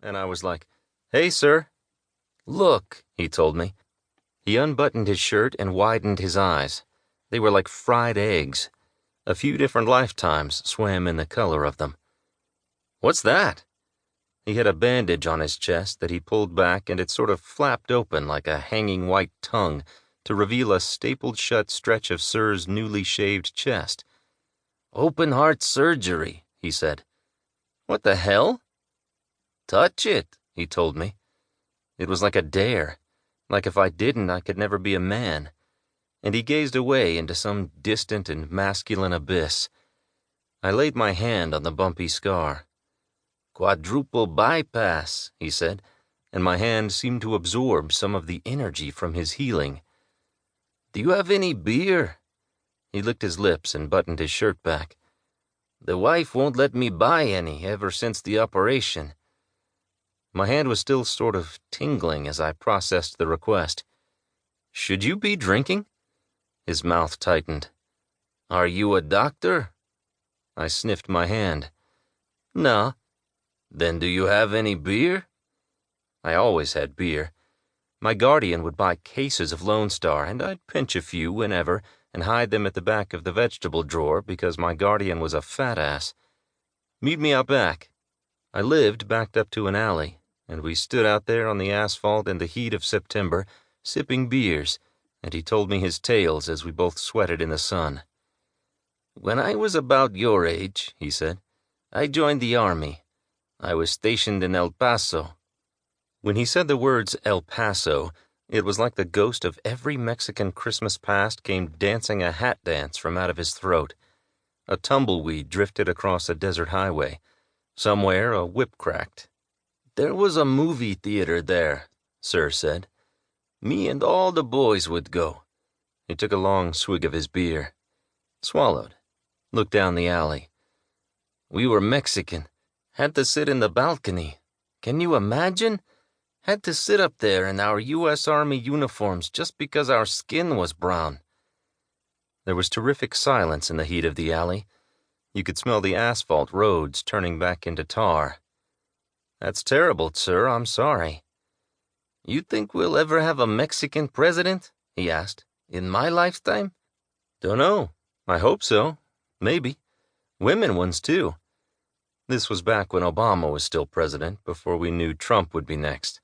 and I was like, "Hey, sir." "Look," he told me. He unbuttoned his shirt and widened his eyes. They were like fried eggs. A few different lifetimes swam in the color of them. "What's that?" He had a bandage on his chest that he pulled back, and it sort of flapped open like a hanging white tongue to reveal a stapled-shut stretch of Sir's newly shaved chest. "Open-heart surgery," he said. "What the hell?" "Touch it," he told me. It was like a dare, like if I didn't, I could never be a man. And he gazed away into some distant and masculine abyss. I laid my hand on the bumpy scar. "Quadruple bypass," he said, and my hand seemed to absorb some of the energy from his healing. "Do you have any beer?" He licked his lips and buttoned his shirt back. "The wife won't let me buy any ever since the operation." My hand was still sort of tingling as I processed the request. "Should you be drinking?" His mouth tightened. "Are you a doctor?" I sniffed my hand. "No." "Then do you have any beer?" I always had beer. My guardian would buy cases of Lone Star, and I'd pinch a few whenever and hide them at the back of the vegetable drawer because my guardian was a fat ass. "Meet me out back." I lived backed up to an alley, and we stood out there on the asphalt in the heat of September, sipping beers, and he told me his tales as we both sweated in the sun. "When I was about your age," he said, "I joined the army. I was stationed in El Paso." When he said the words El Paso, it was like the ghost of every Mexican Christmas past came dancing a hat dance from out of his throat. A tumbleweed drifted across a desert highway. Somewhere a whip cracked. "There was a movie theater there," Sir said. "Me and all the boys would go." He took a long swig of his beer. Swallowed. Looked down the alley. "We were Mexican. Had to sit in the balcony. Can you imagine? Had to sit up there in our U.S. Army uniforms just because our skin was brown." There was terrific silence in the heat of the alley. You could smell the asphalt roads turning back into tar. "That's terrible, sir. I'm sorry." "You think we'll ever have a Mexican president?" he asked. "In my lifetime?" "Dunno. I hope so. Maybe. Women ones, too." This was back when Obama was still president, before we knew Trump would be next.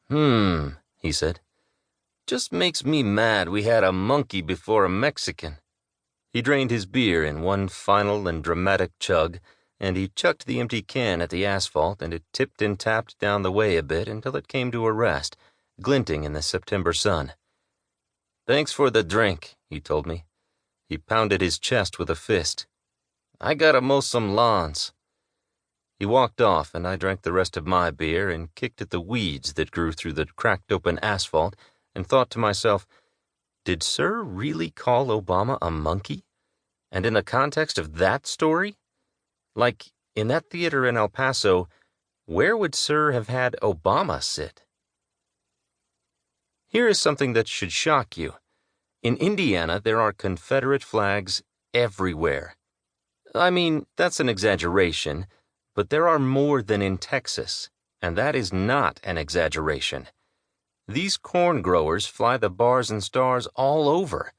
He said. "Just makes me mad we had a monkey before a Mexican." He drained his beer in one final and dramatic chug, and he chucked the empty can at the asphalt, and it tipped and tapped down the way a bit until it came to a rest, glinting in the September sun. "Thanks for the drink," he told me. He pounded his chest with a fist. "I gotta mow some lawns." He walked off, and I drank the rest of my beer and kicked at the weeds that grew through the cracked-open asphalt and thought to myself, did Sir really call Obama a monkey? And in the context of that story? Like, in that theater in El Paso, where would Sir have had Obama sit? Here is something that should shock you. In Indiana, there are Confederate flags everywhere. I mean, that's an exaggeration, but there are more than in Texas, and that is not an exaggeration. These corn growers fly the bars and stars all over.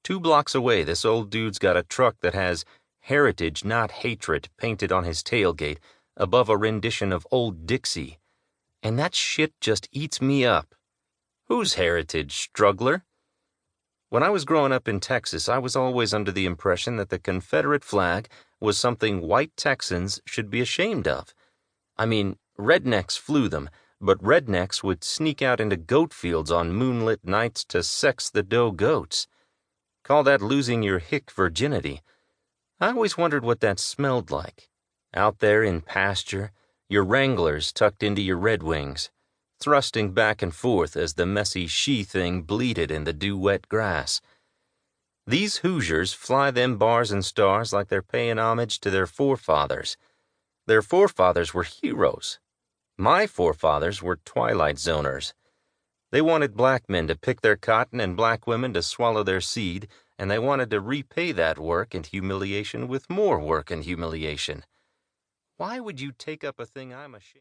2 blocks away, this old dude's got a truck that has "Heritage, Not Hatred" painted on his tailgate above a rendition of Old Dixie. And that shit just eats me up. Whose heritage, struggler? When I was growing up in Texas, I was always under the impression that the Confederate flag was something white Texans should be ashamed of. I mean, rednecks flew them, but rednecks would sneak out into goat fields on moonlit nights to sex the doe goats. Call that losing your hick virginity. I always wondered what that smelled like. Out there in pasture, your Wranglers tucked into your Red Wings, thrusting back and forth as the messy she-thing bleated in the dew-wet grass. These Hoosiers fly them bars and stars like they're paying homage to their forefathers. Their forefathers were heroes. My forefathers were Twilight Zoners. They wanted black men to pick their cotton and black women to swallow their seed, and they wanted to repay that work and humiliation with more work and humiliation. Why would you take up a thing I'm ashamed of?